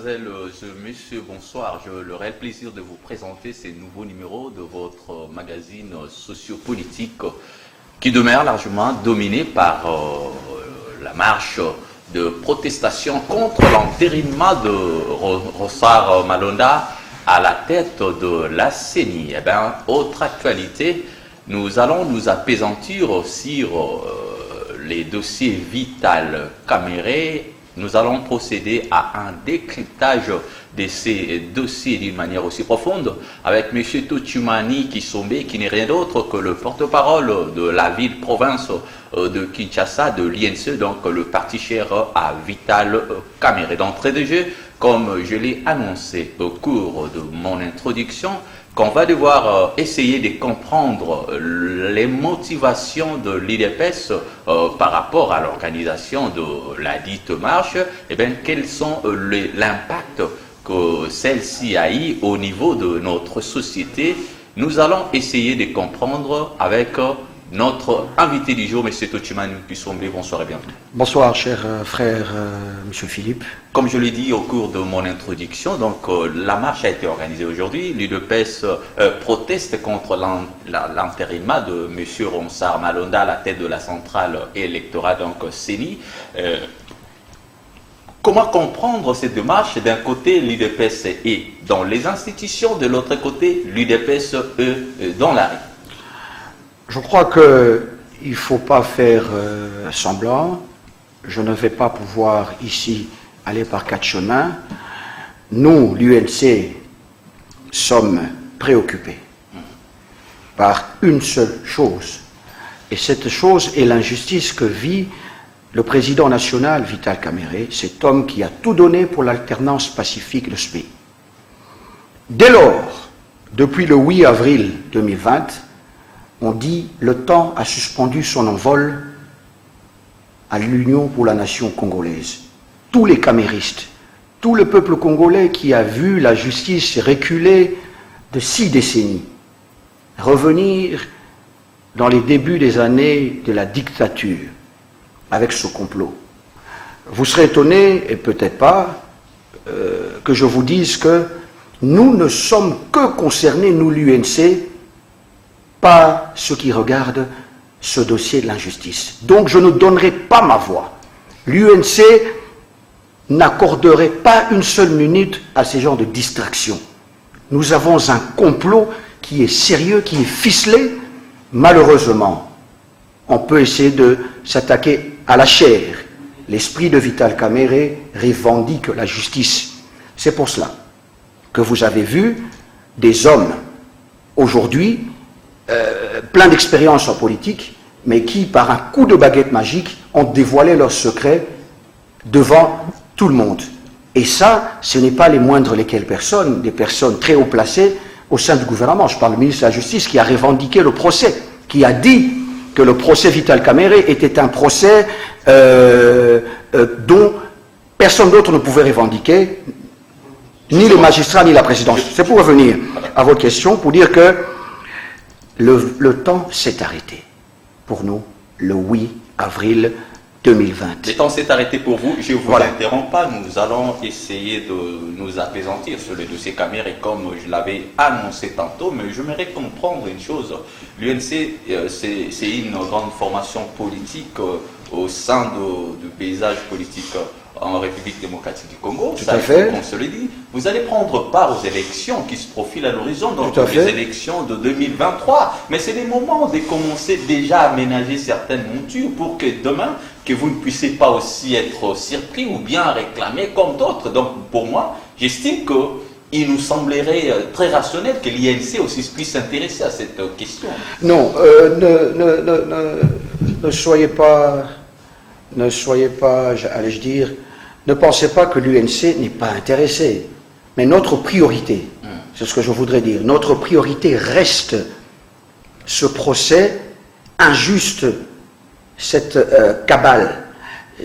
mesdemoiselles, messieurs, bonsoir. J'ai le réel plaisir de vous présenter ces nouveaux numéros de votre magazine sociopolitique qui demeure largement dominé par la marche de protestation contre l'entérinement de Rossard Malonda à la tête de la CENI. Eh bien, autre actualité, nous allons nous appesantir sur les dossiers Vital Caméré. Nous allons procéder à un décryptage de ces dossiers d'une manière aussi profonde avec M. Tochumani Kisombe, qui n'est rien d'autre que le porte-parole de la ville-province de Kinshasa, de l'INC, donc le parti cher à Vital Caméré. D'entrée de jeu, comme je l'ai annoncé au cours de mon introduction, qu'on va devoir essayer de comprendre les motivations de l'IDPS par rapport à l'organisation de la dite marche, et bien quels sont l'impact que celle-ci a eu au niveau de notre société. Nous allons essayer de comprendre avec notre invité du jour, M. Tochumani Kisombe. Bonsoir et bienvenue. Bonsoir, cher frère, M. Philippe. Comme je l'ai dit au cours de mon introduction, donc la marche a été organisée aujourd'hui. L'UDPS proteste contre l'entérinement de M. Rossard Malonda à la tête de la centrale électorale, donc CENI. Comment comprendre cette démarche? D'un côté, l'UDPS est dans les institutions, de l'autre côté, l'UDPS est dans la rue. Je crois qu'il ne faut pas faire semblant. Je ne vais pas pouvoir ici aller par quatre chemins. Nous, l'UNC, sommes préoccupés par une seule chose. Et cette chose est l'injustice que vit le président national, Vital Caméré, cet homme qui a tout donné pour l'alternance pacifique de ce pays. Dès lors, depuis le 8 avril 2020, on dit le temps a suspendu son envol à l'Union pour la nation congolaise. Tous les caméristes, tout le peuple congolais qui a vu la justice reculer de 6 décennies, revenir dans les débuts des années de la dictature avec ce complot. Vous serez étonnés, et peut-être pas, que je vous dise que nous ne sommes que concernés, nous l'UNC, par ce qui regarde ce dossier de l'injustice. Donc je ne donnerai pas ma voix. L'UNC n'accorderait pas une seule minute à ces genres de distractions. Nous avons un complot qui est sérieux, qui est ficelé. Malheureusement, on peut essayer de s'attaquer à la chair. L'esprit de Vital Caméré revendique la justice. C'est pour cela que vous avez vu des hommes aujourd'hui plein d'expérience en politique, mais qui, par un coup de baguette magique, ont dévoilé leurs secrets devant tout le monde. Et ça, ce n'est pas les moindres lesquelles personnes, des personnes très haut placées au sein du gouvernement. Je parle du ministre de la Justice qui a revendiqué le procès, qui a dit que le procès Vital Caméré était un procès dont personne d'autre ne pouvait revendiquer, ni les magistrats, ni la présidence. C'est pour revenir à votre question, pour dire que le temps s'est arrêté pour nous le 8 avril 2020. Le temps s'est arrêté pour vous, je ne vous interromps pas, nous allons essayer de nous apaisantir sur le dossier Caméré comme je l'avais annoncé tantôt, mais j'aimerais comprendre une chose. L'UNC, c'est une grande formation politique au sein du paysage politique en République démocratique du Congo. Tout à fait. On se le dit. Vous allez prendre part aux élections qui se profilent à l'horizon, donc les élections de 2023. Mais c'est le moment de commencer déjà à ménager certaines montures pour que demain, que vous ne puissiez pas aussi être surpris ou bien réclamé comme d'autres. Donc pour moi, j'estime qu'il nous semblerait très rationnel que l'INC aussi puisse s'intéresser à cette question. Non, ne soyez pas, allais-je dire, ne pensez pas que l'UNC n'est pas intéressé. Mais notre priorité, c'est ce que je voudrais dire, notre priorité reste ce procès injuste, cette cabale,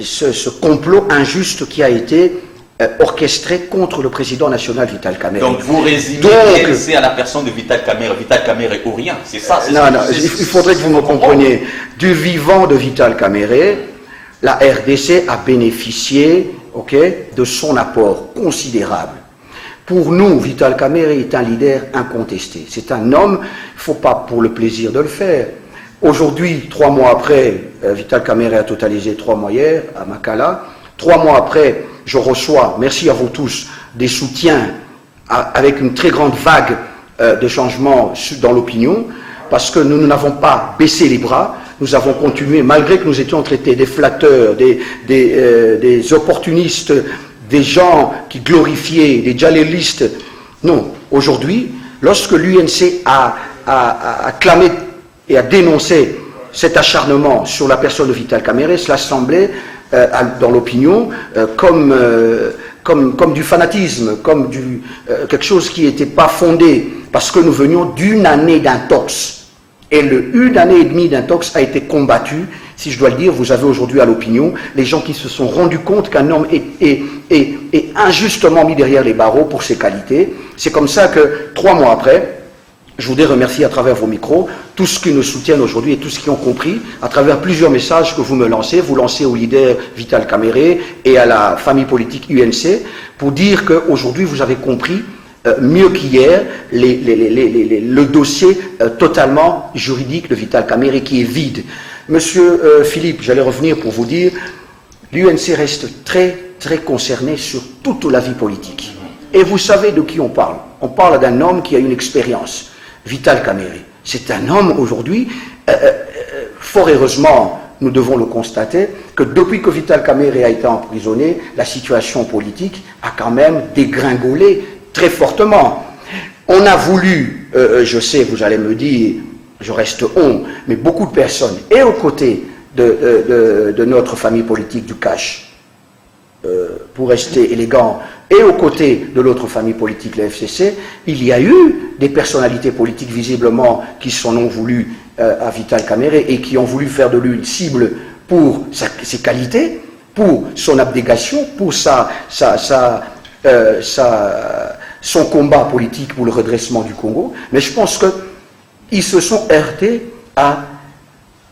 ce complot injuste qui a été orchestré contre le président national Vital Caméré. Donc vous résumez l'INC à la personne de Vital Caméré ou rien, c'est ça? Non, il faudrait que vous me compreniez. Du vivant de Vital Caméré, la RDC a bénéficié ok, de son apport considérable. Pour nous, Vital Kamerhe est un leader incontesté. C'est un homme, il ne faut pas pour le plaisir de le faire. Aujourd'hui, 3 mois après, Vital Kamerhe a totalisé 3 mois hier à Makala. 3 mois après, je reçois, merci à vous tous, des soutiens avec une très grande vague de changements dans l'opinion, parce que nous n'avons pas baissé les bras, nous avons continué, malgré que nous étions traités des flatteurs, des opportunistes, des gens qui glorifiaient, des djalelistes. Non, aujourd'hui, lorsque l'UNC a clamé et a dénoncé cet acharnement sur la personne de Vital Kamerhe, cela semblait, dans l'opinion, comme du fanatisme, comme quelque chose qui n'était pas fondé, parce que nous venions d'une année d'intox. Et une année et demie d'intox a été combattue, si je dois le dire. Vous avez aujourd'hui à l'opinion les gens qui se sont rendus compte qu'un homme est injustement mis derrière les barreaux pour ses qualités. C'est comme ça que 3 mois après, je voudrais remercier à travers vos micros tous ceux qui nous soutiennent aujourd'hui et tous ceux qui ont compris, à travers plusieurs messages que vous me lancez. Vous lancez au leader Vital Kamerhe et à la famille politique UNC pour dire qu'aujourd'hui vous avez compris mieux qu'hier le dossier totalement juridique de Vital Kamerhe qui est vide. Monsieur Philippe, j'allais revenir pour vous dire, l'UNC reste très très concerné sur toute la vie politique. Et vous savez de qui on parle. On parle d'un homme qui a une expérience. Vital Kamerhe. C'est un homme aujourd'hui, fort heureusement, nous devons le constater, que depuis que Vital Kamerhe a été emprisonné, la situation politique a quand même dégringolé très fortement. On a voulu, je sais, vous allez me dire, je reste on, mais beaucoup de personnes, et aux côtés de notre famille politique du cash, pour rester élégant, et aux côtés de l'autre famille politique, la FCC, il y a eu des personnalités politiques visiblement qui s'en ont voulu à Vital Kamerhe et qui ont voulu faire de lui une cible pour ses qualités, pour son abnégation, pour son combat politique pour le redressement du Congo. Mais je pense qu'ils se sont heurtés à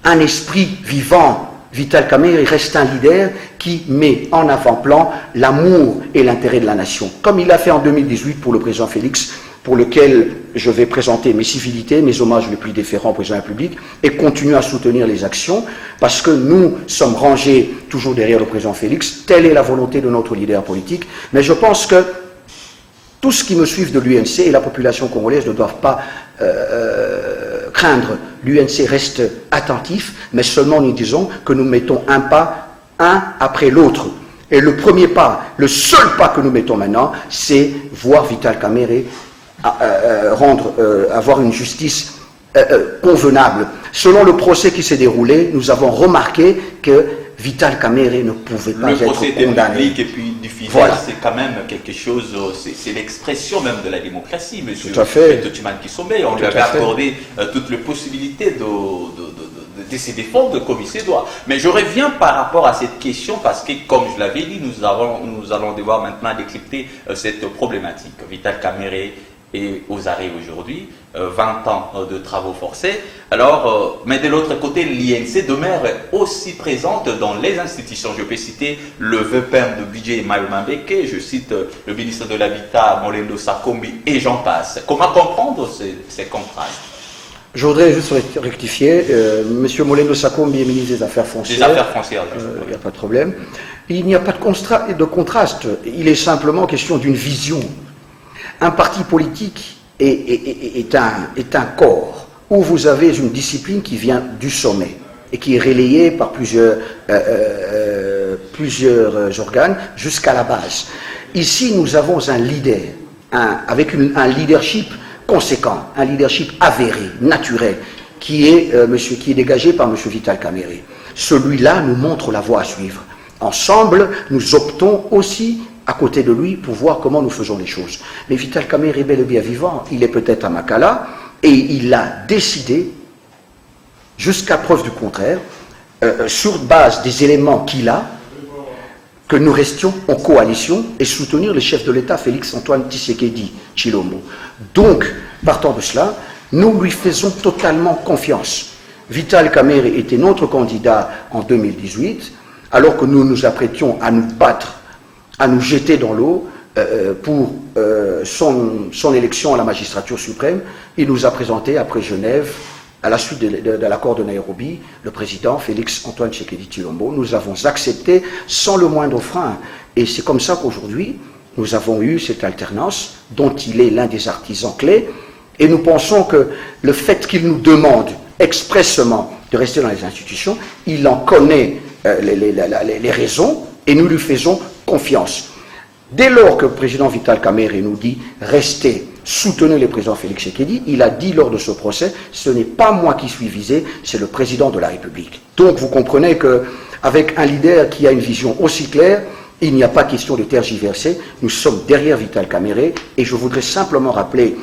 un esprit vivant. Vital Kamerhe reste un leader qui met en avant-plan l'amour et l'intérêt de la nation, comme il l'a fait en 2018 pour le président Félix, pour lequel je vais présenter mes civilités, mes hommages les plus déférents au président de la République, et continuer à soutenir les actions, parce que nous sommes rangés toujours derrière le président Félix. Telle est la volonté de notre leader politique. Mais je pense que tous ceux qui me suivent de l'UNC et la population congolaise ne doivent pas craindre. L'UNC reste attentif, mais seulement nous disons que nous mettons un pas, un après l'autre. Et le premier pas, le seul pas que nous mettons maintenant, c'est voir Vital Kamerhe avoir une justice convenable. Selon le procès qui s'est déroulé, nous avons remarqué que Vital Kamerhe ne pouvait pas être condamné. Le procès public et puis du final, voilà. C'est quand même quelque chose, c'est l'expression même de la démocratie, monsieur Tchimane Kisombe. On lui avait accordé toutes les possibilités de se défendre comme il se doit. Mais je reviens par rapport à cette question parce que, comme je l'avais dit, nous allons devoir maintenant décrypter cette problématique. Vital Kamerhe est aux arrêts aujourd'hui, 20 ans de travaux forcés. Alors, mais de l'autre côté, l'INC demeure aussi présente dans les institutions. Je peux citer le VPM de Budget Mayomambeke, je cite le ministre de l'Habitat, Molendo Sakombi, et j'en passe. Comment comprendre ces contrastes? Je voudrais juste rectifier. Monsieur Molendo Sakombi est ministre des Affaires foncières. Des Affaires foncières, il n'y a pas de problème. Il n'y a pas de contraste. Il est simplement question d'une vision. Un parti politique est un corps où vous avez une discipline qui vient du sommet et qui est relayée par plusieurs organes jusqu'à la base. Ici, nous avons un leader, avec un leadership conséquent, un leadership avéré, naturel, qui est dégagé par M. Vital Kamerhe. Celui-là nous montre la voie à suivre. Ensemble, nous optons aussi à côté de lui pour voir comment nous faisons les choses. Mais Vital Kamerhe est bel et bien vivant. Il est peut-être à Makala et il a décidé, jusqu'à preuve du contraire, sur base des éléments qu'il a, que nous restions en coalition et soutenir le chef de l'État, Félix-Antoine Tshisekedi Tshilombo. Donc, partant de cela, nous lui faisons totalement confiance. Vital Kamerhe était notre candidat en 2018, alors que nous nous apprêtions à nous battre à nous jeter dans l'eau pour son élection à la magistrature suprême. Il nous a présenté après Genève, à la suite de l'accord de Nairobi, le président Félix Antoine Tshisekedi Tshilombo. Nous avons accepté sans le moindre frein. Et c'est comme ça qu'aujourd'hui, nous avons eu cette alternance dont il est l'un des artisans clés. Et nous pensons que le fait qu'il nous demande expressément de rester dans les institutions, il en connaît les raisons et nous lui faisons confiance. Dès lors que le président Vital Kamerhe nous dit « restez », soutenez le président Félix Tshisekedi, il a dit lors de ce procès « ce n'est pas moi qui suis visé, c'est le président de la République ». Donc vous comprenez qu'avec un leader qui a une vision aussi claire, il n'y a pas question de tergiverser, nous sommes derrière Vital Kamerhe et je voudrais simplement rappeler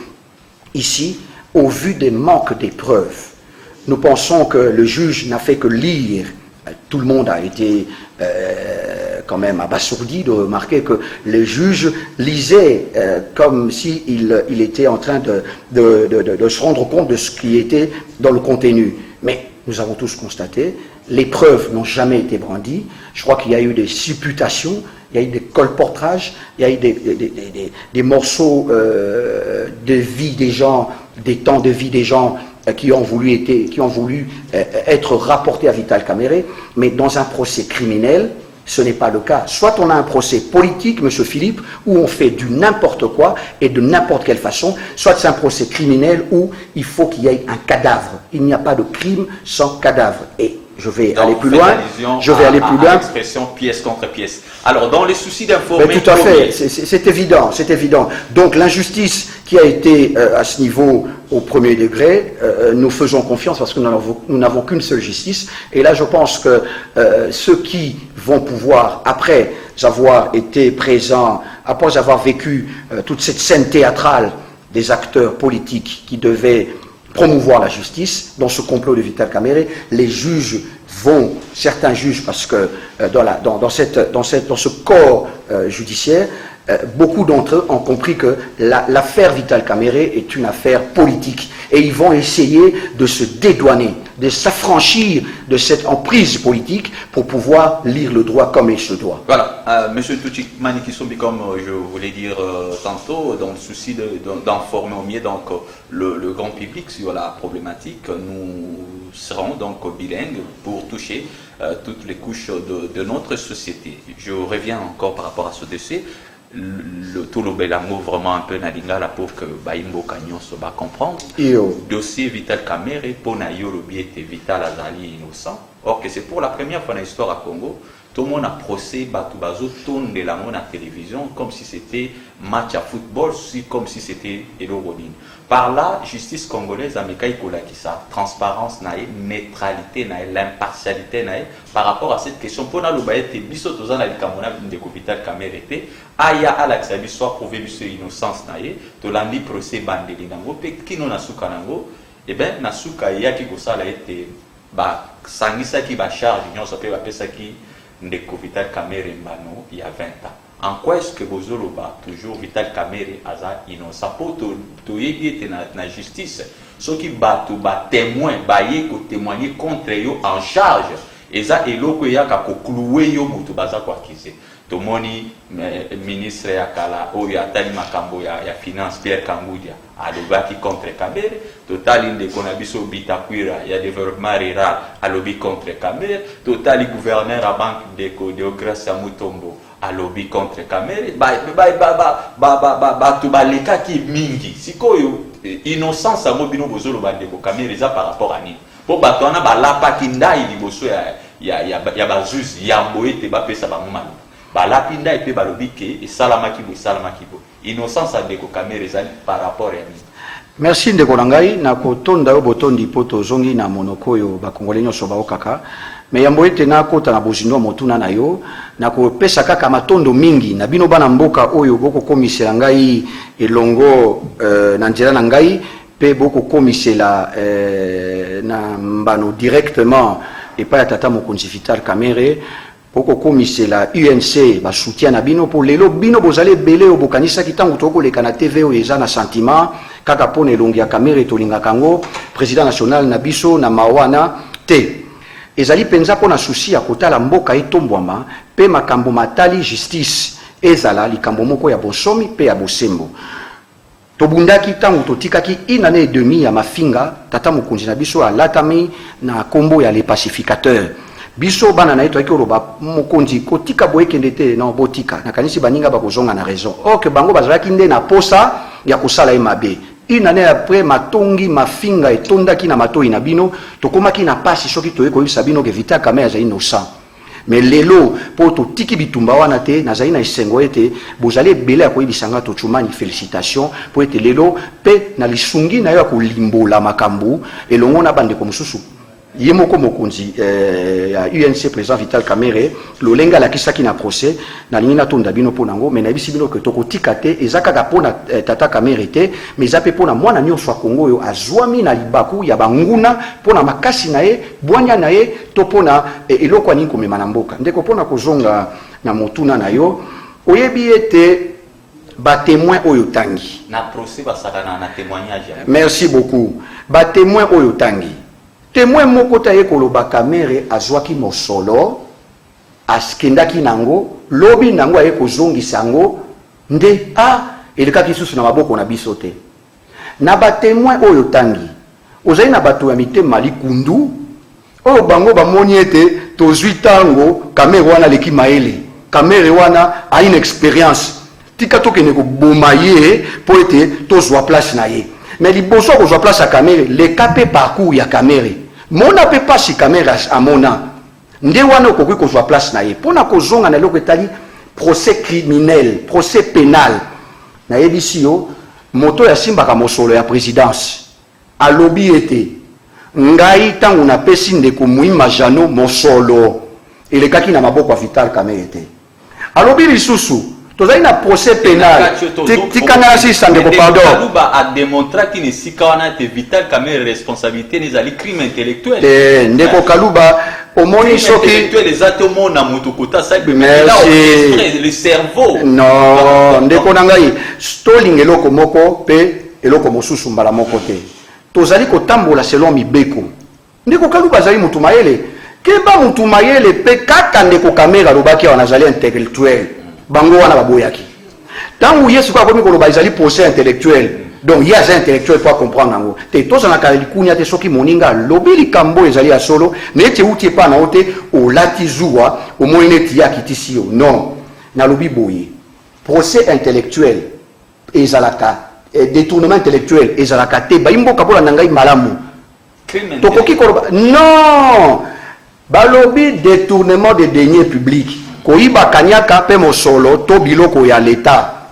ici, au vu des manques des preuves, nous pensons que le juge n'a fait que lire. Tout le monde a été quand même abasourdi de remarquer que le juge lisait comme s'il était en train de se rendre compte de ce qui était dans le contenu. Mais nous avons tous constaté, les preuves n'ont jamais été brandies. Je crois qu'il y a eu des supputations, il y a eu des colportages, il y a eu des morceaux de vie des gens, des temps de vie des gens qui ont voulu être rapportés à Vital Kamerhe, mais dans un procès criminel, ce n'est pas le cas. Soit on a un procès politique, M. Philippe, où on fait du n'importe quoi et de n'importe quelle façon, soit c'est un procès criminel où il faut qu'il y ait un cadavre. Il n'y a pas de crime sans cadavre. Et je vais aller plus loin. Je vais aller plus loin. L'expression pièce contre pièce. Alors, dans les soucis d'informer... Tout à fait, c'est évident, c'est évident. Donc, l'injustice qui a été à ce niveau au premier degré, nous faisons confiance parce que nous n'avons qu'une seule justice. Et là, je pense que ceux qui vont pouvoir, après avoir été présents, après avoir vécu toute cette scène théâtrale des acteurs politiques qui devaient promouvoir la justice dans ce complot de Vital Kamerhe, les juges certains juges, parce que dans ce corps judiciaire, beaucoup d'entre eux ont compris que l'affaire Vital Kamerhe est une affaire politique et ils vont essayer de se dédouaner, de s'affranchir de cette emprise politique pour pouvoir lire le droit comme il se doit. Voilà, Monsieur Tuchik Manikisombi, comme je voulais dire tantôt, dans le souci d'informer au mieux donc, le grand public sur la problématique, nous serons donc bilingues pour toucher toutes les couches de notre société. Je reviens encore par rapport à ce dossier. Le tout le belango vraiment un peu nalingala pour que Baimbo Kanyon se va comprendre. Dossier Vital Kamerhe pour na yolobi était Vital Azali innocent. Or que c'est pour la première fois dans l'histoire à Congo, tout le monde a procès Batubazo tourne de la monde à télévision comme si c'était match à football, comme si c'était Elo Rodin. Par là, justice congolaise a qui ça, transparence nae, neutralité nae, l'impartialité nae, par rapport à cette question. Pour nous, le biso tozan na likamona de Vital Kamerhe, aya alaxa biso prouver biso innocence nae, to landi procès bandeli nango, pe kino nasuka nango, et ben nasuka yaki kosala ete ba sangisa ki ba charge nyonso pe ba pesa ki ndeko Vital Kamerhe mbano il y a 20 ans. En quoi est-ce que Bozoloba, toujours Vital Kamerhe aza innocent pour to yeki na justice, ceux qui battent ba témoin ba yeko témoigner contre yo en charge, eza eloko yaka ko clouer yo mutu baza ko accuser. Tomoni ministre ya kala oyo atali makambo ya finance Pierre Kambudia alobaki contre Kamerhe, totali ndeko na biso Bitakwira ya développement rural alobi contre Kamerhe, totali gouverneur à banque ndeko Deogracia Mutombo alobi contre Kamerhe, tu baleka ki mingi sikoyo innocence ngo bino bozolo bandeko Kamerhe za par rapport à ni po batona balapa kindai liboso ya bazuzi yambo ete bapesa bamumani balapinda et balobike et salamaki bo innocence ndeko Kamerhe zali par rapport à ni. Merci ndeko nangai na kotonda yo botondi poto zongi na monoko yo bakongole nyonso baokaka me yambo ete na kota na bozindo motuna na yo na kopesa kaka matondo mingi na bino bana mboka oyo boko komisela ngai elongo na nzela na ngai pe boko komisela na mbano directement et pas ya tata mokonzi Vital Kamerhe poko komisela UNC ba soutien na bino pour lelo bino bozale belé o bokanisa kitango toko leka na TV o eza na sentiment kaka pona elongi ya Kamerhe tolinga kango président national na biso na mawana te ezali penza pona souci ya kotala mboka etombwama pe makambo matali justice ezala likambo moko ya bosomi pe ya bosembo. Tobundaki tangu totikaki 1 année et demie ya mafinga tata mokonzi na biso alatami na kombo ya les pacificateurs. Biso bana na yeto akoloba mokonzi kotika boyekende te na botika na kanisi baninga bakozonga na raison. Or que bango bazalaki nde na posa ya kosala ye mabe. 1 année après matongi mafinga etondaki na matoi na bino tokomaki na pasi soki toye koyebisa bino ke Vital Kamerhe azali innocent. Mais lelo po totiki bitumba wana te nazali na esengo ete bozali ebele ya koyebisanga tochumani félicitations po ete lelo pe na lisungi na yo ya kolimbola makambo elongo na bandeko mosusu ye moko mokonzi ya UNC président Vital Kamerhe lolenga lakisaki na procès na lingi na tonda bino pona ngo mais na bisi bino ke tokotika te ezaka pona tata Kamerhe te mais zape pona mwana nyonso ya Kongo yo azwami na libaku ya banguna pona makasi na ye bwanya na ye to pona eloko ani komema na mboka ndeko pona kozonga na motuna na yo oyebi ete ba témoin oyo tangi na procès basakana na témoignage. Merci beaucoup. Ba témoin oyo tangi témoin moko ta ye koloba Kamerhe azwaki mosolo askendaki nango lobi nango aye kozongisa ngo nde elekaki susu na maboko na biso te. Na ba témoin oyo tangi ozali na bato ya mitema likundu oyo bango bamoni ete tozwi tango Kamerhe wana leki maele Kamerhe wana a une expérience tika tokende koboma ye po ete tozwa place na ye. Mais liboso kozwa place ya Kamerhe le kape parcours ya Kamerhe mona pe pasi Kamerhe amona nde wana okoki kozwa place na ye pona kozonga na eloko etali procès criminel procès pénal na yebisi yo moto ya simbaka mosolo ya présidence alobi ete ngai tangu na pesi ndeko Muima Jano mosolo elekaki na maboko ya Vital Kamerhe te alobi lisusu tozali na procès pénal tikanga si sandeko pardon Kaluba a démontré qu'il ne sikana te Vital Kamerhe responsabilité des ali crime intellectuel ndeko Kaluba omoni soki intellectuel les atomes na mutokota ça le cerveau non ndeko nangai stoling eloko moko pe eloko mosusu mbala moko te tozali kotambola selon mibeko ndeko Kaluba azali mutu mayele keba mutu mayele pe kaka ndeko Kamerhe alobaki wana azali intellectuel bango wana baboyaki tangu yesu kwa komi koloba ezali procès intellectuel donc il y a un intellectuel pour comprendre nango te tozana ka likunya te soki moninga lobi likambo ezali ya solo neti uti pa na ote olati zuwa omoni neti ya kitisi yo non na lobi boye procès intellectuel ezalaka détournement intellectuel ezalaka te bayimboka pola nangai malamu tokoki koloba non balobi détournement de deniers publics koyiba kanyaka pe mosolo to biloko ya l'État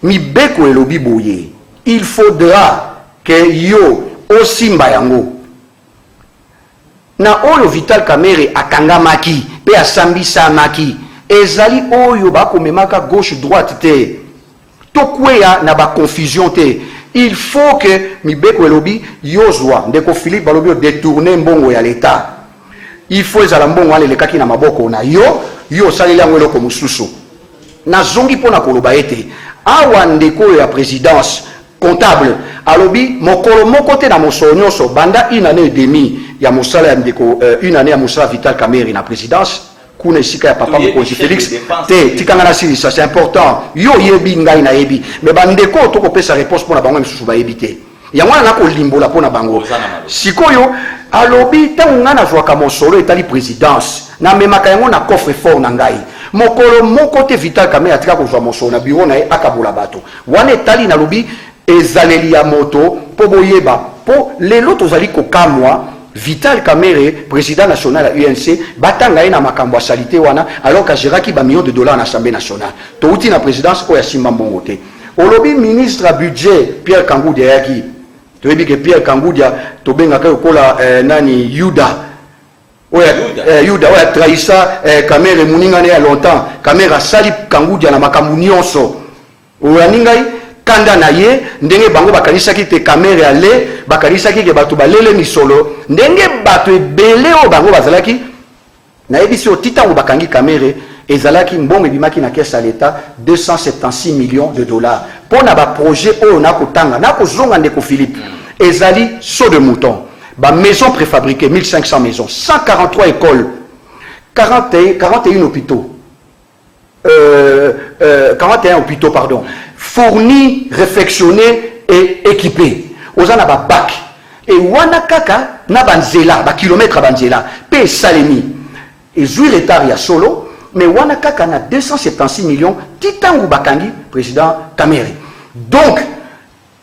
mibeko elobi boye il faudra que yo osimba yango na oyo Vital Kamerhe akangamaki pe asambisamaki ezali oyo bakomemaka gauche droite te tokweya na ba confusion te il faut que mibeko elobi yozwa ndeko Philippe balobi détourner mbongo ya l'État il faut ezala mbongo wana elekaki na maboko na yo saleli yango eloko mosusu nazongi mpona koloba ete awa ndeko ya présidence comptable alobi mokolo moko te na mosolo nyonso banda 1 année et demie ya mosala ya ndeko 1 année ya mosala Vital Kamerhe na présidence kuna esika ya papa mokonzi Félix te tikanga na silisa c'est important yo yebi ngai na yebi mais bandeko tokopesa réponse mpona bango misusu bayebi te yango wana nakolimbola mpona bango sikoyo alobi ntango ngai nazwaka mosolo etali présidence namemaka yango na coffre fort na ngai mokolo moko te Vital Kamerhe atika kozwa mosolo na bureau na ye akabola bato wana etali nalobi ezaleli ya moto mpo boyeba mpo lelo tozali kokamwa Vital Kamerhe président national ya UNC batanga ye na makambo ya salite wana alors kagéraki $millions na assemblée nationale touti na présidence oyo asimba mbongo te olobi ministre ya budget Pierre Kangudia ayaki toyebi ke Pierre Kangudia tobengaka yokola nani Yuda oya trahisa Kamerhe moninga ne ya longtemps Kamerhe asali Kangudia na makambo nyonso oyani ngai kanda na ye ndenge bango bakanisaki te Kamerhe ale bakanisaki ke bato balele misolo ndenge bato ebele o bango bazalaki na yebisi o titango bakangi Kamerhe ezalaki mbongo ebimaki na caisse à l'État $276 millions pona ba projet oyo nakotanga nakozonga ndeko Philippe ezali saut de mouton ba maison préfabriquée 1500 maisons 143 écoles 41 hôpitaux 41 hôpitaux, pardon, fournis, réfectionnés et équipés. Aux en a bac. Et wana kaka na banzela, ba kilomètre banzela, pe salemi. Et jouir retard ya solo, mais wana kaka na 276 millions, titangu bakangi, président Kamere. Donc,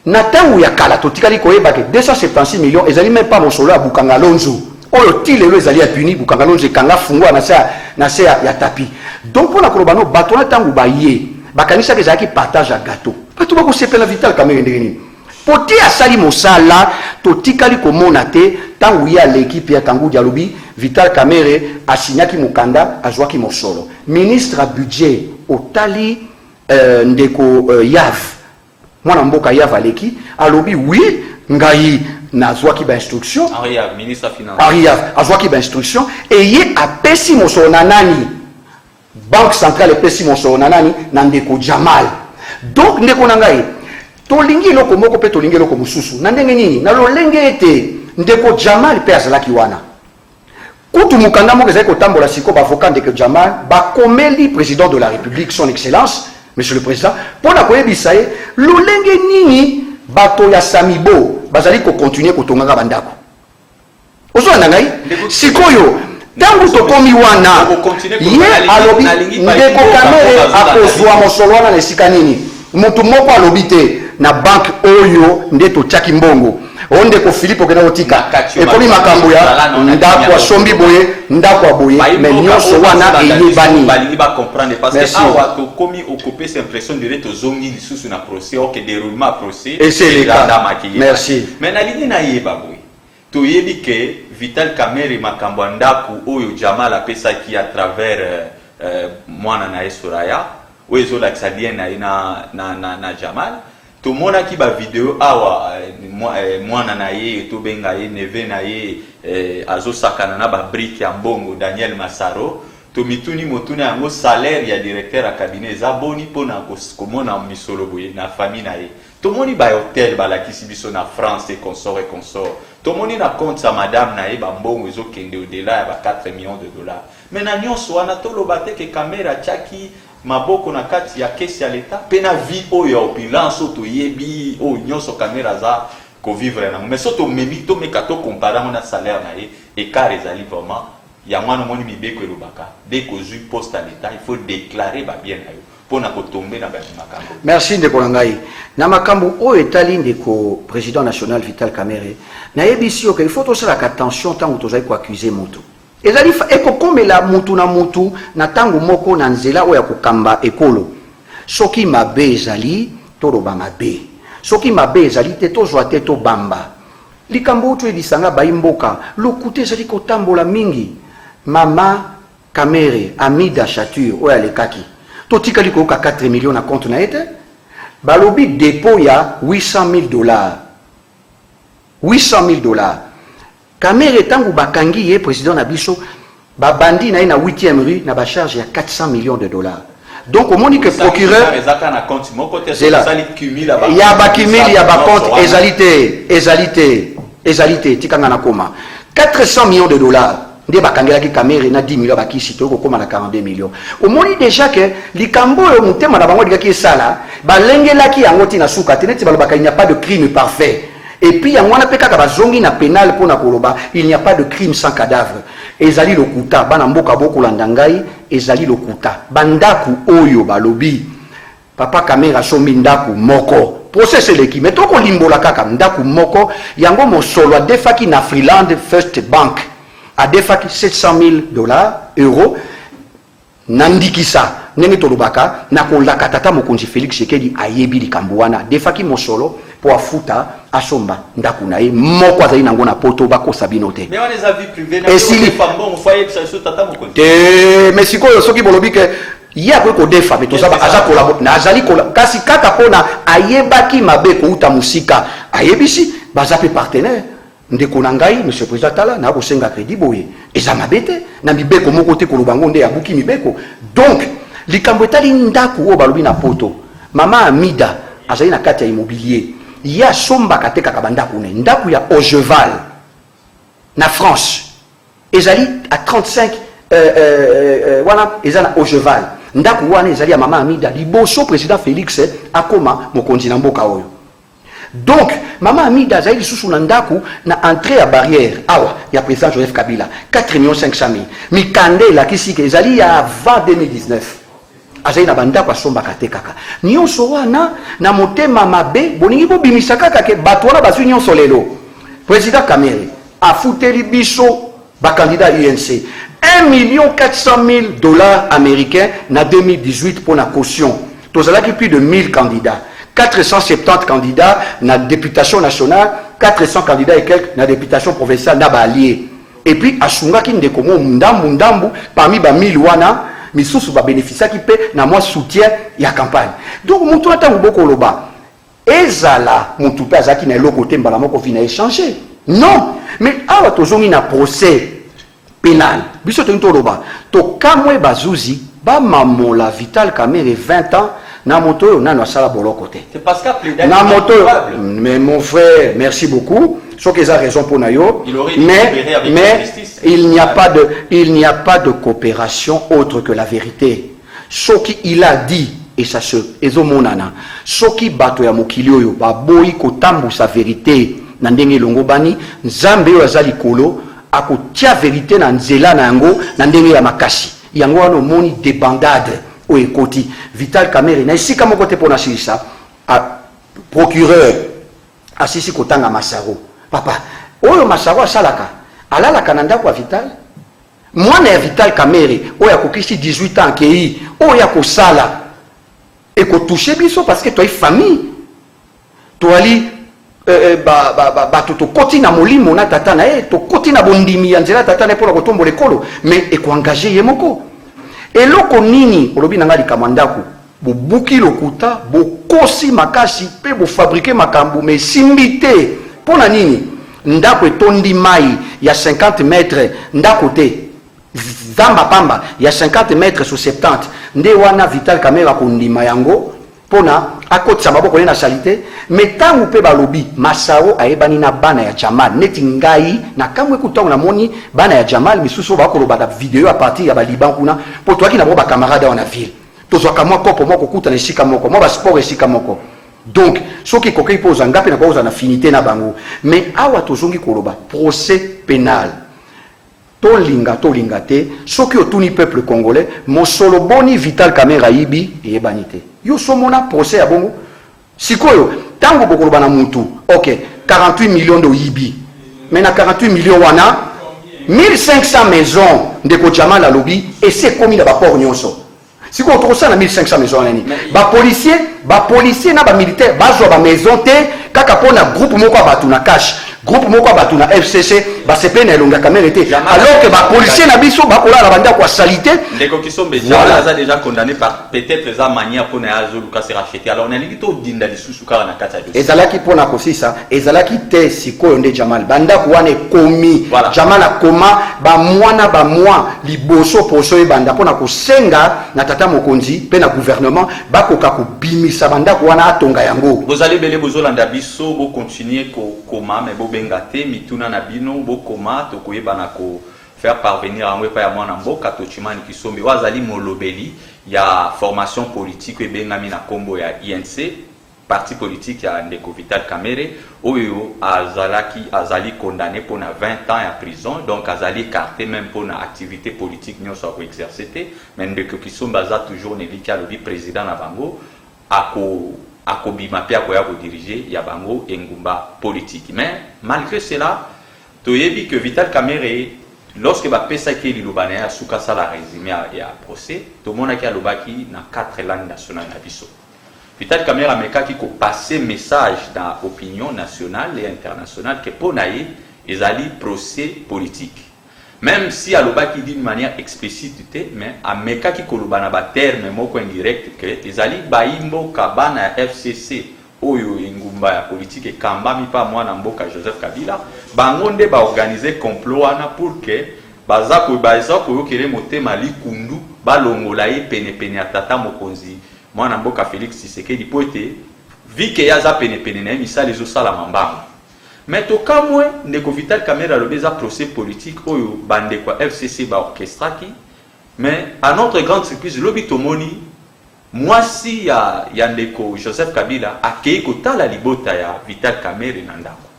na tangu ya kala, totikali koyeba ke 276 millions, ezali même pas mon solo à Bukanga Lonzo. Oyo tilelo ezali apuni Bukanga Lonzo kanga fungwa na se ya tapi. Donc pour la kolobano bato na tangu ba ye, bakanisa ke zaki partage à gâteau. Bato ba ko sepela Vital Kamere ndeni. Poti asali mosala, totikali komona te tangu ya l'équipe ya Tangu Dialobi, Vital Kamere a signaki mukanda azwaki mosolo. Ministre à budget Otali ndeko Yav. Mwana mboka Yav aleki alobi oui ngai nazwaki ba instruction. Ariya ministre des finances. Ariya azwaki ba instruction et ye apesi mosolo na nani. Banque centrale epesi mosolo na nani na ndeko Jamal. Donc ndeko na ngai tolingi loko moko pe tolingi loko mususu na ndenge nini na lolenge ete ndeko Jamal pe azalaki wana kutu mukanda moko ezali kotambola siko ba avocat ndeko Jamal ba komeli président de la République son excellence monsieur le président pour na koyebisa ye lolenge nini bato ya Samibo bazali ko continuer kotonganga bandako ozo na ngai sikoyo tangu tokomi wana ye alobi ndeko Kamere akozwa mosolo wana na esika nini mutu moko alobi te na banque oyo nde totiaki mbongo onde ko Philippe okena otika ekomi makambo ya ndako asombi boye ndako aboye mais nyonso wana eyebani balingi ba comprendre parce que awa to komi occupé cette impression de reto zongi lisusu na procès au que déroulement procès et c'est le cas merci mais na lingi na yeba boye to yebi ke Vital Kamere makambo ndako oyo Jamal apesaki à travers mwana na Esoraya oyo la bien na Jamal to mona ki ba vidéo awa mwana na ye to benga ye neve na ye azo sakana na ba brique ya mbongo Daniel Massaro to mituni motuna yango salaire ya directeur à cabinet za boni pona ko mona misolo boye na famille na ye to moni ba hôtel ba la kisibiso na France et consort to moni na compte sa madame na ye ba mbongo ezo kende au delà ya ba 4 millions de dollars mais na nyonso wana to lobate ke Kamera chaki maboko na kati ya kesi ya leta pena vie oyo opulence to yebi o nyonso Kamera za ko vivre na mais soto memi to meka to comparer na salaire na ye écart ezali vraiment ya mwana moni mibeko elobaka dès que je poste à l'état il faut déclarer ba bien na yo pona ko tomber na ba makambo. Merci ndeko ngai na makambo o etali ndeko président national Vital Kamere na yebisi o que il faut to sala attention tant to zai ko accuser moto ezali ekokomela mutu na mutu na tangu moko na nzela oya kokamba ekolo soki mabe ezali toloba mabe soki mabe ezali te tozwa te to bamba likambo oyo edisanga baimboka lokute ezali kotambola mingi mama Kamere Amida Chature oyo alekaki totikali koyoka 4 millions na compte na ete balobi dépôt ya $800,000 $800,000 Kamere tangu bakangi ye président na biso babandi na 8e rue na ba charge ya $400 millions. Donc au moni que procureur ya bakimili ya ba compte ezalité tikanga na koma $400 millions nde bakangelaki Kamere na 10 millions bakisi to koma na 42 millions. Au moni déjà que likambo yo mutema na bango dikaki sala balengelaki yango tina suka teneti balobaka il n'y a pas de crime parfait. Et puis, il y a un peka bazongi na pénal pour na koloba, il n'y a pas de crime sans cadavre. Ezali lokuta, banamboka boko landangai, ezali lokuta. Bandaku oyo balobi, papa Kamera sombi ndaku moko. Procès l'équipe. Mais toko limbola kaka ndaku moko, yango mosolo a defaki na Freeland First Bank. A defaki $700,000, euros. Nandikisa. Nenge tolobaka, na kolaka tata mokonzi Félix Tshisekedi ayebi likambo wana. Defaki mosolo. Pour afuta asomba ndaku na ye moko azali nango na poto bakosa bino te mais on les a vu privés na fambo foyer que ça tata mokonzi mais sikoyo soki bolobi ke ya ko defa mais tozaba aza kolabo na azali kola kasi kaka pona ayebaki mabe ko uta musika ayebisi baza pe partenaire ndeko na ngai monsieur président Tala na ko senga crédit boye eza mabete na mibeko moko te ko lobango nde abuki mibeko donc likambo etali ndaku o balobi na poto mama Amida azali na kati ya immobilier ya somba kateka kabanda kune ndaku ya Ojeval na France ezali à 35 voilà ezana Ojeval ndako wana ezali ya mama Amida liboso président Félix akoma mokonzi na mboka oyo. Donc mama Amida azali lisusu na ndako na entrée à barrière awa ya président Joseph Kabila 4,5 millions. Mikande elakisi ke ezali ya avant 2019 azali na bandako asombaka te kaka nyonso wana na motema mabe boningi bobimisa kaka ke bato wana bazwi nyonso lelo. Président Kamere afuteli biso bakandidat UNC $1,400,000 américains na 2018 pour la caution. Tozalaki plus de 1000 candidats, 470 candidats na députation nationale, 400 candidats et quelques na députation provinciale na alliés. Et puis asungaki ndeko mo ndambu parmi ba 1000 wana misusu ba bénéficiaki pe na moi soutien ya campagne. Donc mutu ata mboko loba ezala mutu pe azaki na eloko te mbala moko vina échanger. Non, mais awa tozongi na procès pénal. Biso toloba to kamwe bazuzi ba mamola Vital Kamerhe 20 ans na moto nano asala boloko te. C'est parce qu'après na moto mais mon frère, merci beaucoup. Sauf qu'ils ont raison pour Nayo. Mais il n'y a pas de coopération autre que la vérité. Ce qu'il a dit et ça se ezomonana. Ce qui bato ya mokili oyo ba boyi ko tambu sa vérité na ndenge longo bani nzambe yo azali kolo akotia vérité na nzela na yango na ndenge ya makasi yango wana moni débandade o ekoti Vital Kamerhe na isika moko te pona silisa a procureur asisi kotanga Masaro papa oyo Masaro asalaka alalaka na ndako ya Vital mwana ya Vital Kamerhe oyo akokisi 18 ans kei oyo akosala ekotouche biso parce que toi famille toali to koti na molimo na tata na to koti na bondimi ya nzela tata na pona kotombo lekolo mais ekoangager ye moko eloko nini olobi na ngali kamandako bobuki lokuta bokosi makasi pe bo fabriquer makambu mais simbité pona nini ndako etondi mai ya 50 mètres ndako te zamba pamba ya 50 mètres sur 70 nde wana Vital Kamerhe akondima yango pona akotisa maboko na salite mais tangu pe balobi Masaro ayebani na bana ya Jamal neti ngai na kamwe kutango na moni bana ya Jamal misusu bakoloba da vidéo à partir ya baliban kuna po toaki na ba camarade wana ville tozwaka mwa kopo moko kuta na esika moko mwa ba sport esika moko donc soki kokei poza ngapi na koza na finité na bango mais awa tozongi koloba procès pénal tolinga te soki otuni peuple congolais mosolo boni Vital Kamerhe ayibi eyebani te yo somona procès ya bongo sikoyo tango bokoloba na mutu ok 48 millions de yibi mais na 48 millions wana 1500 maisons ndeko Jamal alobi et c'est commis na baport nyonso sikoyo tokosala na 1500 maisons nani policier na militaire bazwa ba maison te kaka pona groupe moko abatu na cash groupe moko abatu na FCC basepe na elonga Kamerhe te alors que ba policier na biso bakola na banda kwa salité ndeko Kisombe Jamal a déjà condamné par peut-être les manière pour na azo Lucas racheter alors on a dit to dinda lisusu kala na kata dossier ezalaki pona kosisa ezalaki te sikoyo nde Jamal banda kwa ne komi Jamal akoma ba mwa liboso poso e banda pona kosenga na tata mokonzi pe na gouvernement bakoka kubimisa banda kwa na atonga yango vous allez bele bozolanda biso bo continuer koma mais bo bengate mituna na bino bo koma to koyebana ko faire parvenir à moi pa ya mwana mboka to Chimani Kisombe wazali molobeli ya formation politique e bengami na kombo ya INC parti politique ya ndeko Vital Kamerhe oyo azali condamné pour 20 ans à prison donc azali écarté même pour na activité politique nyonso ko exercer mais ndeko Kisombe aza toujours nelika lobi président na bango akobima pe akoya ko diriger ya bango engumba politique mais malgré cela toyebi que Vital Kamerhe lorsque ba pesa ke lilobana ya suka sala résumé ya procès to mona ki alobaki na 4 langues nationales na biso Vital Kamerhe amekaki ko passer message dans opinion nationale et internationale que ponaye ezali procès politique même si alobaki d'une manière explicite mais amekaki ko lobana ba terme moko indirect que ezali baimbo kabana FCC oyo engumba ya politique kambami pa mwana mboka Joseph Kabila bango nde ba organiser complot wana pour que baza ko yokele motema likundu balongola ye pene ya tata mokonzi mwana mboka Félix Tshisekedi poete vike yaza pene na misali zo sala mambanga mais to kamwe ndeko Vital Kamerhe alobeza procès politique oyo bande kwa FCC ba orchestraki Mais à notre grande surprise, l'Obitomoni, moi si Yandeko Joseph Kabila a keiko tala libota ya Vital Kamerhe nandako.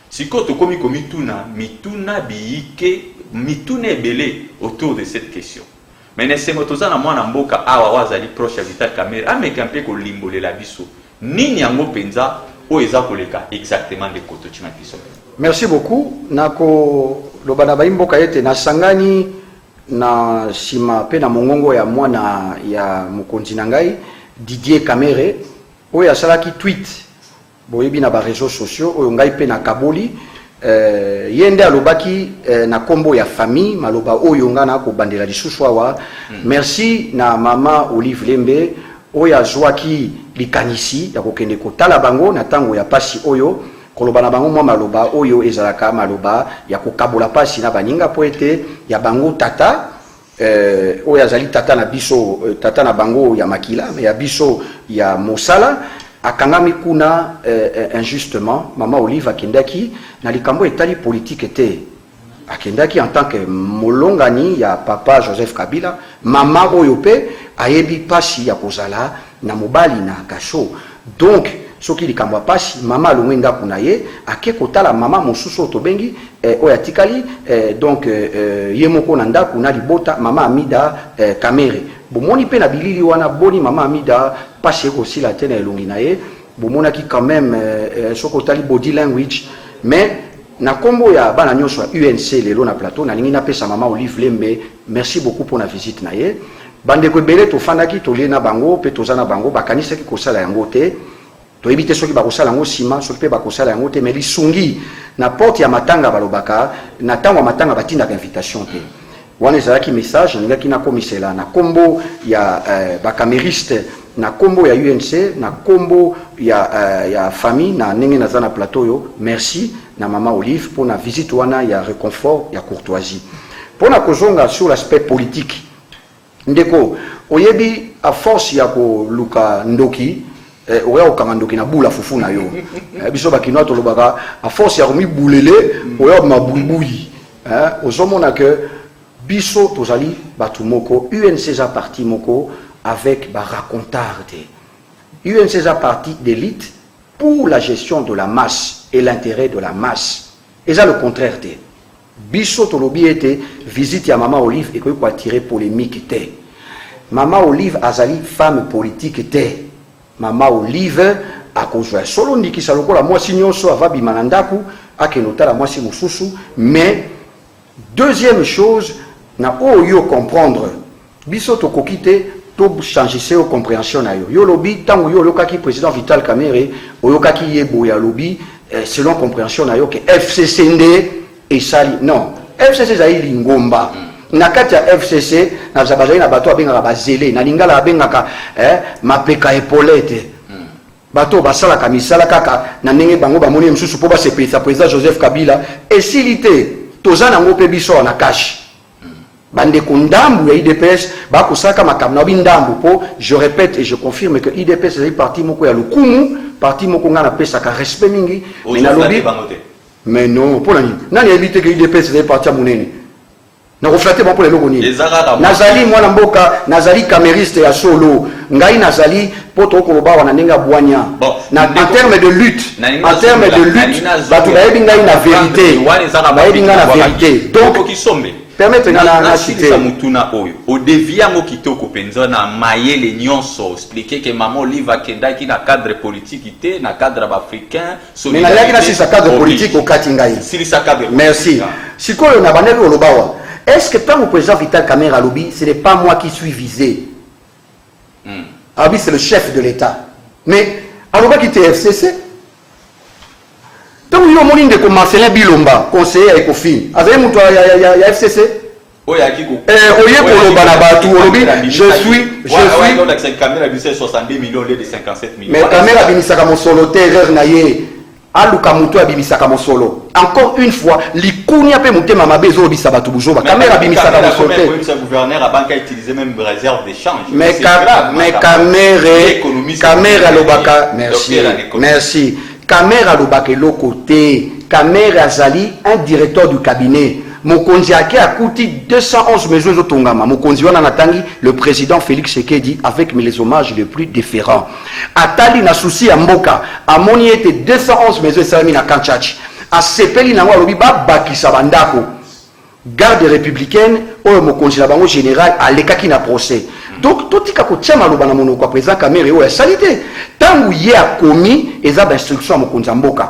Siko to komi mituna biike mituna ebele autour de cette question. Mais nesemo tozana mwana mboka awa wazali proche ya Vital Kamerhe ameka mpe ko limbolela biso. Nini yango penza o eza koleka exactement de koto china biso. Merci beaucoup. Nako lobana baimboka yete na sangani na sima pe na mongongo ya mwana ya mokonzi na ngai Didier Kamerhe oyo asalaki tweet boyebi na ba réseaux sociaux oyo ngai pe na kaboli yende alobaki na kombo ya famille maloba oyo ngana ko bandela lisusu awa merci na mama Olive Lembe oyo azwaki likanisi ya kokende kotala bango na tango ya pasi oyo koloba na bango mwa maloba oyo ezalaka maloba ya kokabola pasi na baninga po ete ya bango tata oyo azali tata na biso tata na bango ya makila ya biso ya mosala akangami kuna injustement mama Olive akendaki na likambo etali politique te akendaki en tant que molongani ya papa Joseph Kabila mama oyo pe ayebi pasi ya kozala na mobali na kasho donc soki likambo pasi mama alongwe ndako na ye ake kotala mama mosusu tobengi oyo atikali donc ye moko na ndako na libota mama Amida Kamerhe bomoni pe na bilili wana boni mama Amida pasi ekosila te na elongi na ye bomonaki quand même soki otali body language mais na kombo ya bana nyonso ya UNC lelo na plateau nalingi napesa mama Olive Lembe merci beaucoup pour la visite na ye bandeko ebele tofandaki tolie na bango pe toza na bango bakanisaki kosala yango te toyebi te soki bakosala yango nsima soki mpe bakosala yango te mais lisungi na porte ya matanga balobaka na ntango ya matanga batindaka invitation te wana ezalaki message nalingaki nakomisela na kombo ya bakameriste na kombo ya UNC na kombo ya famille na ndenge naza na plateau oyo merci na mama Olive pour na visite wana ya réconfort ya courtoisie pona kozonga sur l'aspect politique ndeko oyebi a force ya koluka ndoki oya okanga ndoki na bula fufu na yo biso bakinoa tolobaka a force ya komi bulele oya mabulibuli ozomona que biso tozali batu moko UNC za parti moko avec ba racontard te UNC za parti d'élite pour la gestion de la masse et l'intérêt de la masse et ça le contraire te biso tolobi ete visite ya mama Olive ekoki ko attirer polémique te mama Olive azali femme politique te mama Olive akozwa solo ndikisa lokola mwasi nyonso avabima na ndaku akenotala mwasi mosusu mais deuxième chose na oyo comprendre biso tokoki te to changer au compréhension na yo yo lobi tango yo lokaki président Vital Kamerhe oyokaki yebo ya lobi selon compréhension na yo que FCC nde esali non FCC zali lingomba na kati ya FCC na zabazali na bato abengaka bazele na lingala abengaka mapeka epolete bato basalaka misala kaka na ndenge bango bamoni msusu po basepelisa président Joseph Kabila esilite toza nango pe biso na kashi bandeko ndambu ya IDPS bakosaka makambo na bindambu po je répète et je confirme que IDPS est parti moko ya lukumu parti moko ngana pesaka respect mingi mais na lobi mais non pour nani éviter que IDPS est parti à munene na reflater bon pour les logoni nazali mwana mboka nazali camériste ya solo ngai nazali poto koloba wana ndenge bwanya na en terme de lutte batu bayebi ngai na vérité bayebi ngai na vérité donc permettre na citer mutuna oyo o deviango kitoko penza na mayele nyonso expliquer que maman Olive akendaki na cadre politique te na cadre africain mais na yaki na si sa cadre politique au katingai si sa cadre merci sikoyo na bandeko lobawa est-ce que tant au président Vital Kamerhe a lobby ce n'est pas moi qui suis visé Abi c'est le chef de l'État mais aloba qui était FCC donc yo moni ndeko Marcelin Bilomba conseiller à Ecofin azali muto ya FCC oyaki ko oye koloba na batu olobi je suis donc la caméra bisé 62 millions de 57 millions mais caméra bimisaka mosolo terreur na ye aluka muto abimisaka mosolo encore une fois likunia pe mutema mabe ezobisa batu buzoba caméra bimisaka mosolo te le gouverneur a banque a utilisé même réserve d'échange mais caméra lobaka merci caméra lobaka loko te caméra azali un directeur du cabinet mokonzi ake akuti 211 maisons otongama mokonzi wana natangi le président Félix Sekedi avec les hommages les plus différents atali na souci ya mboka amoni ete 211 maisons esalami na Kanchachi asepeli nango alobi babakisa bandako garde républicaine oyo mokonzi na bango général alekaki na procès donc totika kotia maloba na monoko ya président Kamere oyo asali te ntango ye akomi eza bainstruction ya mokonzi ya mboka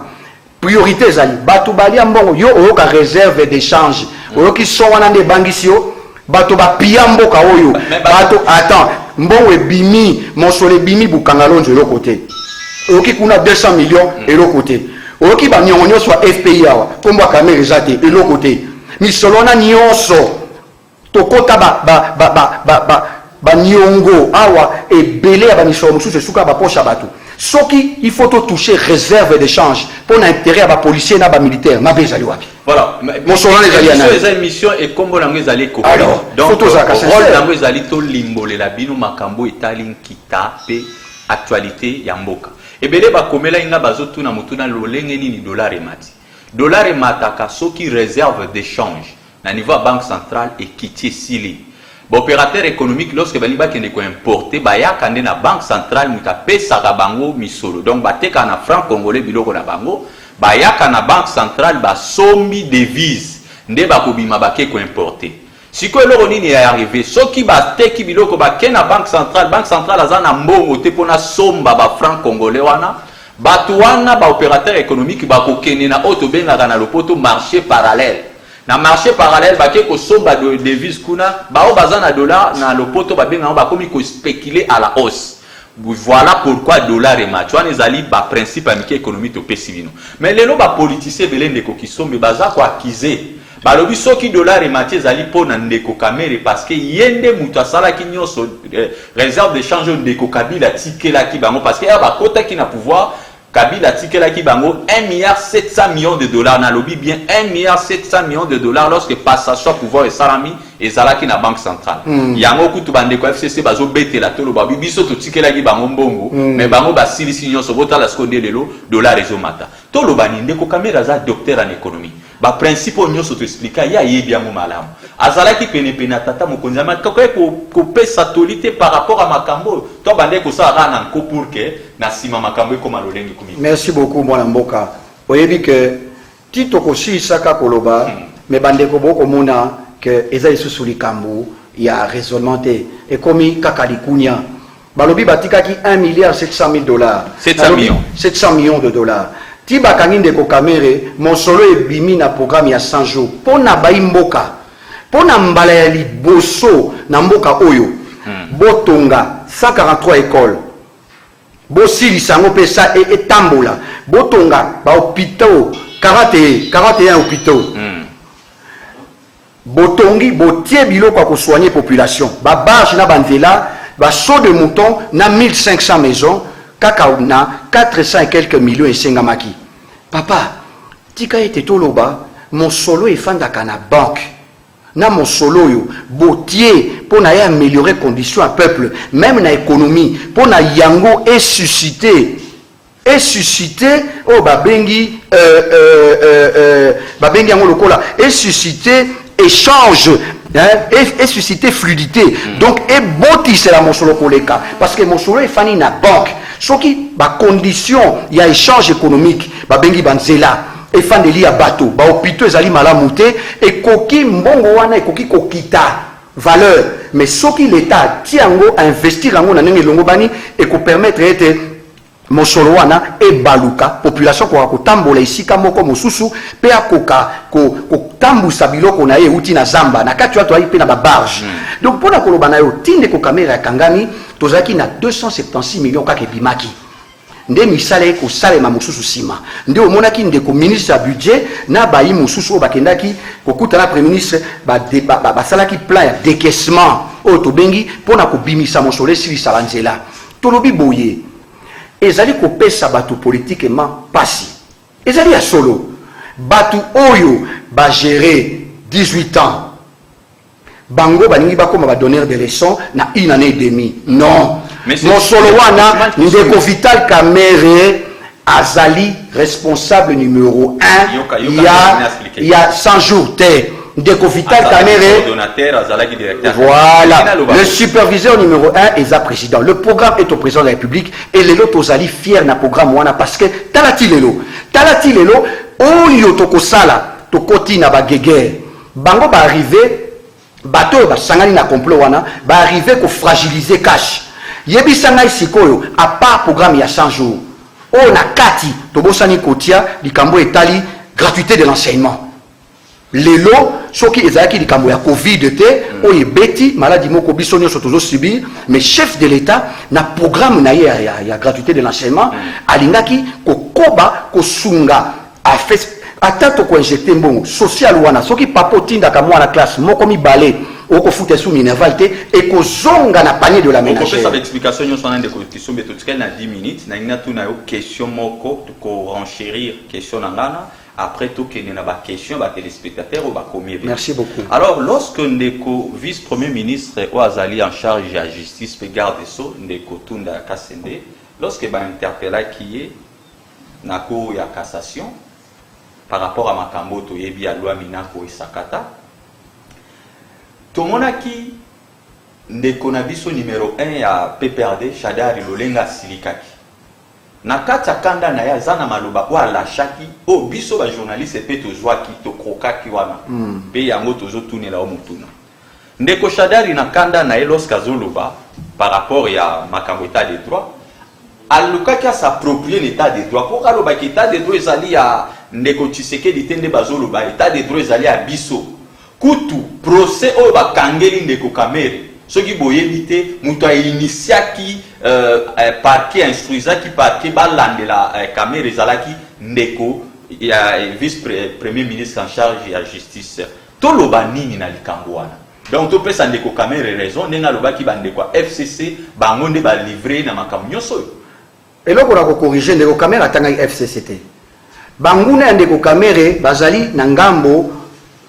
priorité ezali bato balia mbongo yo oyoka réserve d'échange oyoki so wana nde ebangisi yo bato bapia mboka oyo bato attends mbongo ebimi mosolo ebimi bukangalonzo eloko te oyoki kuna 200 millions eloko te oyoki banyongo nyonso ya FPI awa kombo ya Kamere eza te eloko te misolo wana nyonso tokota banyongo awa ebele ya bamisolo mosusu esuka baposha bato soki il faut toucher réserve d'échange pour intérêt à ba policier na ba militaire mabe ezali wapi voilà mon soldat ezali yana les émissions et combo nango ezali ko donc rôle nango ezali to limbolela bino makambo etali nkita pe actualité ya mboka ebele bakomela inga bazotuna mutuna lolenge nini dollar emataka soki réserve d'échange na niveau banque centrale ekiti sili opérateur économique lorsque bali bakende ko importer bayaka nde na banque centrale muta pesaka bango misolo donc bateka na franc congolais biloko na bango bayaka na banque centrale basombi devise nde bakobima bake ko importer siko eloko nini ya arrivé soki bateki biloko bake na banque centrale aza na mbongo te pona somba ba franc congolais wana batu wana ba opérateur économique bakokende na auto bengaka na lopoto marché parallèle na marché parallèle bake ko somba de devise kuna bao bazana dollar na lopoto babenga ba komi ko spéculer à la hausse. Voilà pourquoi dollar et matchouan ezali ba principe amike économique to pesivino. Mais lelo ba politicien belende ko kisombe baza ko accuser balobi soki dollar et match ezali pona ndeko Kamere parce que yende mutu asala ki nyonso réserve de change ndeko Kabila tikela ki bango parce que ya ba kota ki na pouvoir Kabila tikela ki bango 1,7 milliard de dollars na lobby bien 1,7 milliard de dollars lorsque passation pouvoir et salami et zalaki na banque centrale. Yango kutu bande ko FCC bazo betela tolo ba biso to tikela ki bango mbongo mais bango ba silisi nyonso bota la skonde lelo dollar ezomata. Tolo baninde ko Kamera za docteur en économie. Ba principe nyonso to expliquer ya yebi yango malamu. Azalaki pene tata mokonzama ko pesa tolité par rapport à makambo to bande ko sa rana ko pour que na sima makambo ko malolengi kumi. Merci beaucoup mwana mboka. Oyebi que tito ko shi saka koloba me bande ko boko mona que eza isusu likambo ya raisonnement te et komi kakalikunya balobi batikaki 1,7 milliard de dollars 700 millions de dollars tiba kanginde ko Kamere mosolo ebimi na programme ya 100 jours pona baimboka pona mbala ya liboso na mboka oyo botonga 143 écoles bosilisa ngo pesa etambola botonga ba hôpitaux 41 hôpitaux botongi botie biloko ko soigner population ba barge na banzela ba saut de mouton na 1500 maisons kaka na 400 et quelques millions et sengamaki papa tika ete toloba mon solo efandaka na banque na mon solo yo botier pour na améliorer conditions à peuple même na économie pour na yango et susciter oh babengi yango lokola et susciter échange et susciter fluidité donc et boti c'est la mosolo koleka parce que mosolo est fani na banque soki ba condition ya échange économique babengi banzela et fandeli ya bateau ba hôpitaux ezali malamu te et koki mbongo wana et koki kokita valeur mais soki l'état tiango investir yango na ndenge longo bani et ko permettre ete mosolo wana e baluka population ko tambola isika moko mosusu pe akoka ko tambusa biloko na ye uti na zamba na kati watu ayipe na ba barge donc pona koloba na yo tinde ko Kamera kangani tozaki na 276 millions kaka bimaki nde misale ko salema mosusu sima nde omonaki ndeko ministre ya budget na bayi mosusu bakendaki kokuta na premier ministre ba salaki plan ya décaissement o to bengi pona ko bimisa mosolo silisa banzela tolobi boye ezali kopesa batu politiquement pasi ezali ya solo batu oyo ba gérer 18 ans bango baningi bakoma ba donneur de leçons na 1 année et demie non mon solo wana ndeko Vital Kamere azali responsable numéro 1 il y a 100 jours te Ndeko Vital Kamere, voilà, le superviseur numéro 1 est le président. Le programme est au président de la République et les lots aux alliés fiers na programme wana parce que talati lelo, oyo tokosala tokoti na bagege bango ba arriver bateau ba sangani na complot wana ba arriver ko fragiliser cash. Yebisanga isikoyo à part programme ya 100 jours. On a kati tobosani kotia likambo etali gratuité de l'enseignement. Lelo soki ezaki likambo ya Covid te oye beti maladie moko biso nyonso tozo subir mais chef de l'état na programme na ya gratuité de l'enseignement alingaki kokoba kosunga atako ko injecter mbongo social wana soki papo tinda ka mwana classe moko mibale oko fute sous minerval te et ko zonga na panier de la ménagère. On peut faire l'explication nyonso na ndeko question beto tkel na 10 minutes na ina tuna yo question moko ko renchérir question ngana. Après tout, il y a des questions, des téléspectateurs ou des commis. Merci beaucoup. Alors, lorsque Ndeko, vice-premier ministre, Ouazali en charge de la justice, garde so, Ndeko Tunda Kassende, lorsque va interpeller qui est dans la cour de cassation par rapport à Makambo, Toyebi, à loi Minako et Sakata, tout le monde a qui Ndeko Nabiso numéro 1 à PPRD, Chadari Lolenga Silikaki. Nakata kanda na ya zana maloba wala shaki o biso ba journaliste pe to zwaki to krokaki wana pe yango tozo tunela o mutuna ndeko Shadari na kanda na lorsque zoloba par rapport ya makambo état de droit aluka ki s'approprier l'état de droit pour aloba ki état de droit ezali ya ndeko Tshisekedi tende bazoloba état de droit ezali ya biso kutu procès o ba kangeli ndeko Kamere ce qui boyebi te muto a initiaki parquet instruisaki parquet balande la Kamere ezalaki ndeko ya vice premier ministre en charge de la justice toloba nini na likambo wana donc to pesa ndeko Kamere raison nenga lobaki bandeko FCC bango nde ba livrer na makambo nyonso eloko na ko corriger ndeko Kamere atanga FCCT banguna ndeko Kamere bazali na ngambo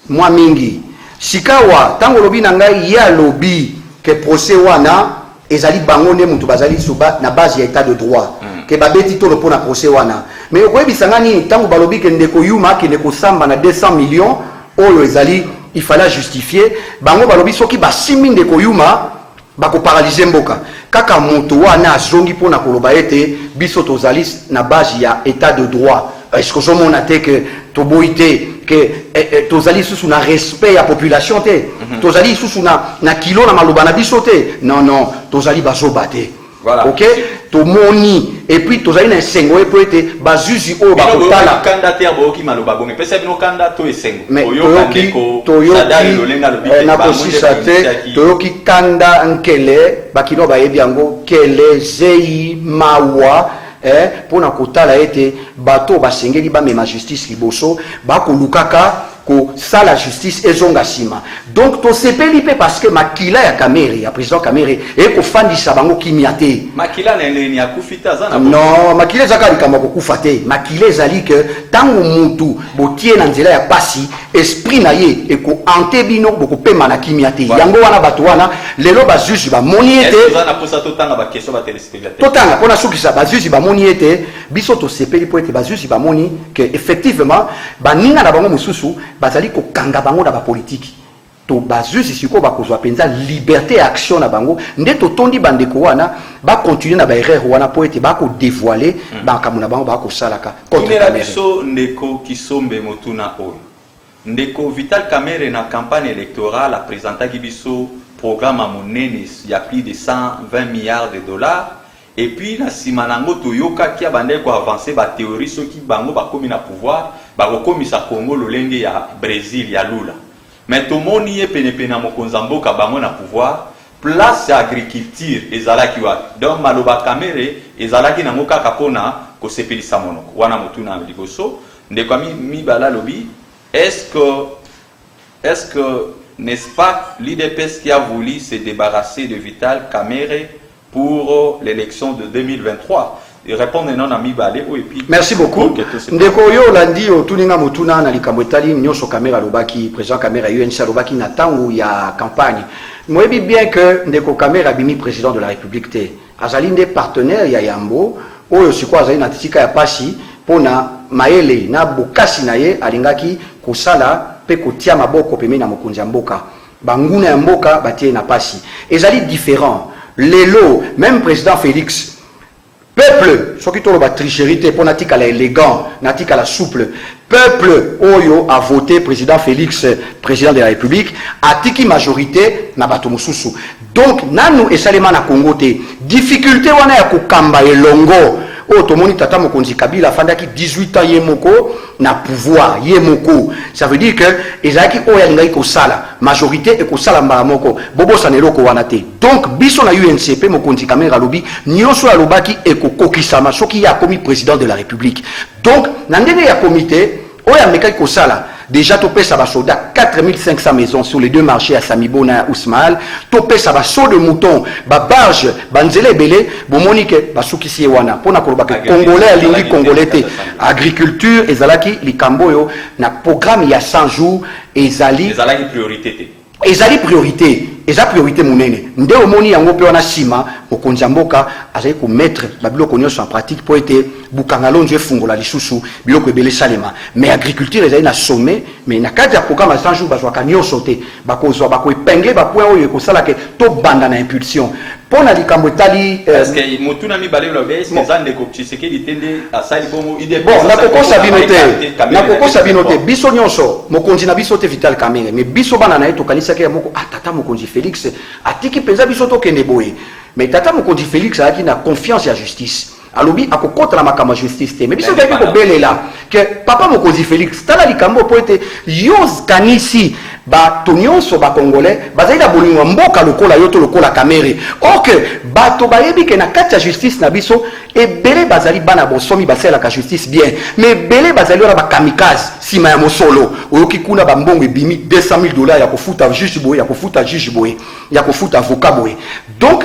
mwa mingi sikawa tango lobi na ngai ya lobi que procès wana ezali bango ne mutu bazali suba na base ya état de droit que babeti to pona procès wana mais okoyebisanga nini tango balobi ke ndeko Yuma ke ndeko Samba na 200 millions oyo ezali il fallait justifier bango balobi soki basimi ndeko Yuma bako paralyser mboka kaka mutu wana azongi pona koloba ete biso tozali na base ya état de droit est-ce que je m'en atte que toboité que tozali sous na respect à population te tozali sous na kilo na maloba na biso te non tozali bazobate voilà OK to moni et puis tozali na sengo e poete bazuzi o ba kotala kanda te aboki maloba bonge pesa bino kanda to esengo na kosisa te toyoki kanda nkele bakino bayebi yango kele zei mawa pona kotala ete bato basengeli ba mema justice liboso bakolukaka ko sala justice ezonga sima donc to sepeli pe parce que makila ya Kamere ya président Kamere e ko fandisa bango kimiate makila na nini ya kufita zana non makila zaka likama ko kufate makila ezali que tango mutu botie na nzela ya pasi esprit na ye e ko antebino boko pema na kimiate yango wana bato wana lelo ba juge ba moni ete zana posa totanga ba question ba téléspectateur totanga pona sukisa ba juge ba moni ete biso to sepeli po ete ba juge ba moni que effectivement ba ninga na bango mususu bazali ko kanga bango na ba politique to bazuzi siko bakozwa penza liberté et action na bango nde to tondi bandeko wana ba continuer na ba erreur wana po ete ba ko dévoiler ba kamuna bango ba ko salaka contre la biso ndeko Kisombe Motuna oyo ndeko Vital Kamere na campagne électorale a présenté biso programme à monene il y a plus de 120 milliards de dollars et puis na simanango toyoka kia bandeko avancer ba théorie ceux qui bango ba komi na pouvoir ba kokomisa Congo lolenge ya Brésil ya Lula mais tout monde y est penepena mokonza mboka bango na pouvoir place ya agriculture ezalaki wa donc maloba Kamere ezalaki nango kaka pona ko sepelisa monoko wana motuna liboso ndeko mi bala lobi est-ce que n'est-ce pas l'IDPS qui a voulu se débarrasser de Vital Kamere pour l'élection de 2023 et répondre non à Mibale et puis merci beaucoup ndeko yo landi otuninga motuna na likambo etali nyoso Kamera lobaki président Kamera UNC lobaki na tango ya campagne moyebi bien que ndeko Kamera bimi président de la République te azali nde partenaire ya Yambo oyo siko azali na tika ya pasi pona maele na bokasi na ye alingaki kosala pe kotia maboko pemeni na mokonzi ya mboka banguna ya mboka batie na pasi ezali différent lelo même président Félix peuple soki toloba tricherie te mpo natikala élégant natikala souple peuple oyo a voté président Félix président de la République atiki majorité na bato mosusu donc nanu esalema na Congo te difficulté wana ya kokamba elongo oyo tomoni tata mokonzi Kabila afandaki 18 ans ye moko na pouvoir ye moko ça veut dire que ezalaki oyo alingaki kosala majorité ekosala mbala moko bobosana eloko wana te donc biso na UNC pe mokonzi Kamere alobi nyonso alobaki ekokokisama soki ye akomi président de la République donc na ndenge ya comité oyo amekaki kosala déjà topesa ba soldats 4500 maisons sur les deux marchés à Samibona et Ousmane topesa ba saut de mouton ba barge banzele belé bomoni ke basukisi wana pona koloba ke congolais alingi congolais te agriculture ezalaki likambo yo na programme ya 100 jours ezalaki priorité te ezali priorité monene nde omoni yango pe wana sima mokonzi ya mboka azali ko mettre babiloko nyonso en pratique po ete bukanga lonzo efungola lisusu biloko ebele salema mais agriculture ezali na sommet mais na kati ya programme ya 100 jours bazwaka nyonso te bakozwa bakoepingle bapoint oyo ekosala ke tobanda na impulsion mpo na likambo etali parce que motuna mibale lobe eza ndeko Tshisekedi tende asali bomo ide bon nakokosa bino te biso nyonso mokonzi na biso te Vital Kamerhe mais biso bana na ye tokanisaki ya moko tata mokonzi Félix atiki mpenza biso tokende boye mais tata mokonzi Félix azalaki na confiance ya justice alobi akokota na makambo ya justice te mais biso tozalaki kobelela ke papa mokonzi Félix tala likambo po ete yo kanisi bato nyonso bakongolais bazali na bolingo ya mboka lokola yo to lokola Kamerhe oke bato bayebi ke na kati ya justice na biso ebele bazali bana bosomi basalaka justice bien mais ebele bazali wana bakamikaze nsima ya mosolo oyoki kuna bambongo ebimi $200,000 ya kofuta juge boye ya kofuta juge boye ya kofuta avocat boye donc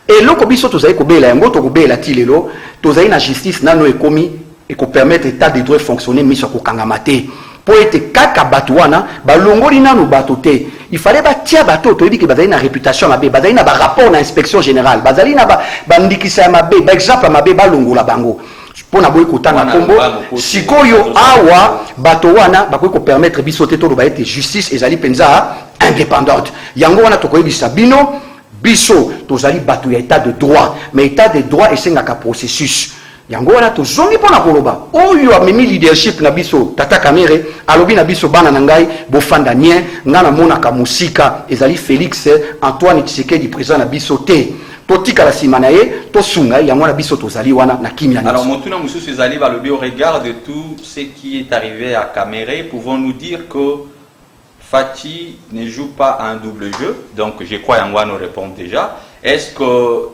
eloko biso tozali kobela yango tokobela ti lelo tozali na justice nano ekomi ekopermettre état de droit fonctionner miso kokangama te po ete kaka bato wana balongoli nano bato te il fallait batia bato toyebi ke bazali na réputation mabe bazali na barapport na inspection générale bazali na bandikisa ya mabe baexemple ya mabe balongola bango pona boyi kotanga kombo sikoyo awa bato wana bakoki kopermettre biso te toloba ete justice ezali mpenza indépendante yango wana tokoyebisa bino biso tozali bato ya état de droit mais état de droit esengaka processus yango wana tozongi mpona koloba oyo amemi leadership na biso tata Kamerhe alobi na biso bana na ngai bofanda nien nga namonaka mosika ezali Félix Antoine Tshisekedi président na biso te totikala nsima na ye tosunga yango wana biso tozali wana na kimia nyonso. Alors motuna mosusu ezali balobi au regard de tout ce qui est arrivé à Kamerhe pouvons-nous dire que Fachi ne joue pas un double jeu, donc je crois qu'Angwa nous répond déjà. Est-ce que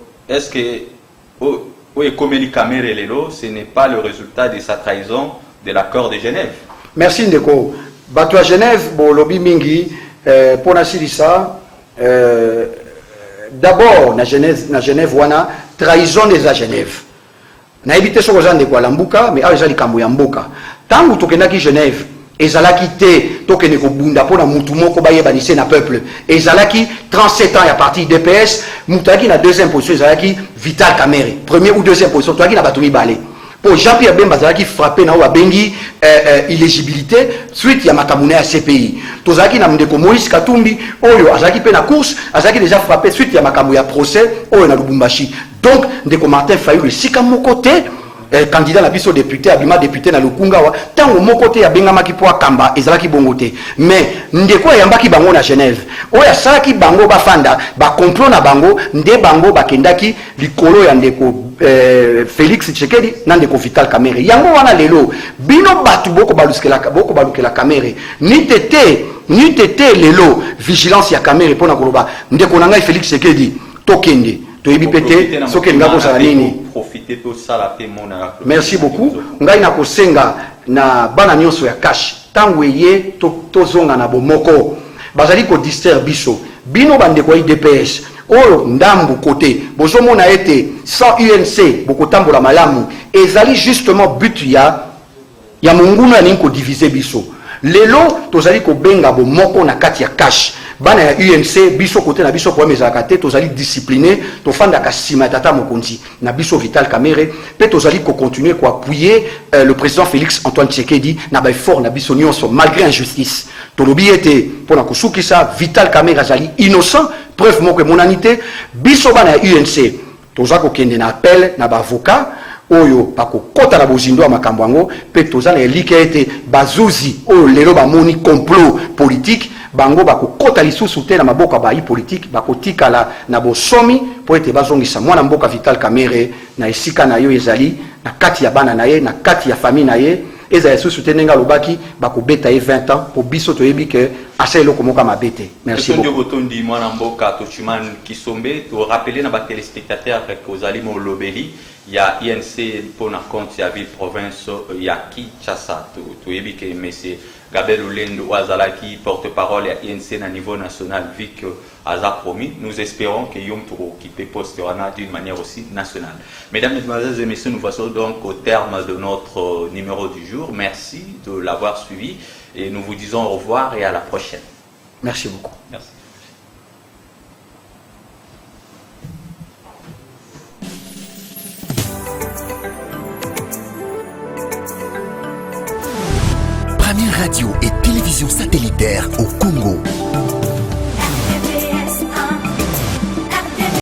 Komeli Kamerhe Lelo, ce n'est pas le résultat de sa trahison de l'accord de Genève? Merci Ndeko. Bato à Genève, bon lobby mingi, pour Nasirissa, d'abord na Genève wana trahison des à Genève. Na évité ce que Ndeko Lambuka, mais avec likambo ya mboka. Tangu tokendaki Genève. Ezalaki te tokene ko bunda pona mutu moko bayebanise na peuple ezalaki 37 ans ya parti DPS mutaki na deuxième position ezalaki Vital Kamerhe première ou deuxième position toaki na batumi balé pour Jean-Pierre Bemba ezalaki frappé na bengi illégibilité suite ya makamuna ya CPI tozalaki na ndeko Moïse Katumbi oyo azalaki pe na course azalaki déjà frappé suite ya makambo ya procès oyo na Lubumbashi donc ndeko Martin Fayulu sika moko te candidat na biso député abima député na Lukungawa tango moko te ya bengamaki po akamba ezalaki bongo te mais ndeko yambaki bango na Genève oya salaki bango bafanda ba complot na bango nde bango bakendaki likolo ya ndeko Félix Tshisekedi na ndeko Vital Kamerhe yango wana lelo bino batu boko balukela Kamerhe ni tete lelo vigilance ya Kamerhe pona koloba ndeko na ngai Félix Tshisekedi tokende toyebi pete soki nga kozala nini. Merci beaucoup. Ngai na kosenga na bana nyonso ya cash tango eye tozonga na bomoko bazali ko distraire biso bino bandeko ya DPS oyo ndambu kote bozomona ete sans UNC bokotambola malamu ezali justement but ya monguna ya ningi ko diviser biso lelo tozali ko benga bomoko na kati ya cash bana ya UNC biso côté na biso problème ezalaka te tozali discipliné tofandaka nsima ya tata mokonzi na biso Vital Kamerhe pe tozali continuer appuyer le président Félix Antoine Tshisekedi na ba effort na biso nyonso malgré injustice tolobi ete pona kosukisa Vital Kamerhe azali innocent preuve moko monanité biso bana ya UNC toza kokende na appel na ba avocat oyo bakokota na bozindo ya makambo yango pe toza na elika ete bazuzi oyo lelo bamoni complot politique bango bakokota lisusu te na maboko ya bayi politique bakotikala na bosomi po ete bazongisa mwana mboka Vital Kamerhe na esika na yo ezali na kati ya bana na ye na kati ya famille na ye ezali lisusu te ndenge alobaki bakobeta ye 20 ans po biso toyebi ke asa eloko moko mabe te. Merci beaucoup. Botondi mwana mboka Tochiman Kisombe to rappeler na ba téléspectateurs que ozali mo lobeli ya INC pour na compte ya ville province ya Kinshasa to yebi ke monsieur Gabriel Oulendo Azalaki porte-parole à INC à niveau national vu que Aza promis, nous espérons que Yom Touro qui peut poster d'une manière aussi nationale. Mesdames, Mesdemoiselles et Messieurs, nous voici donc au terme de notre numéro du jour. Merci de l'avoir suivi et nous vous disons au revoir et à la prochaine. Merci beaucoup. Merci. Première radio et télévision satellitaire au Congo.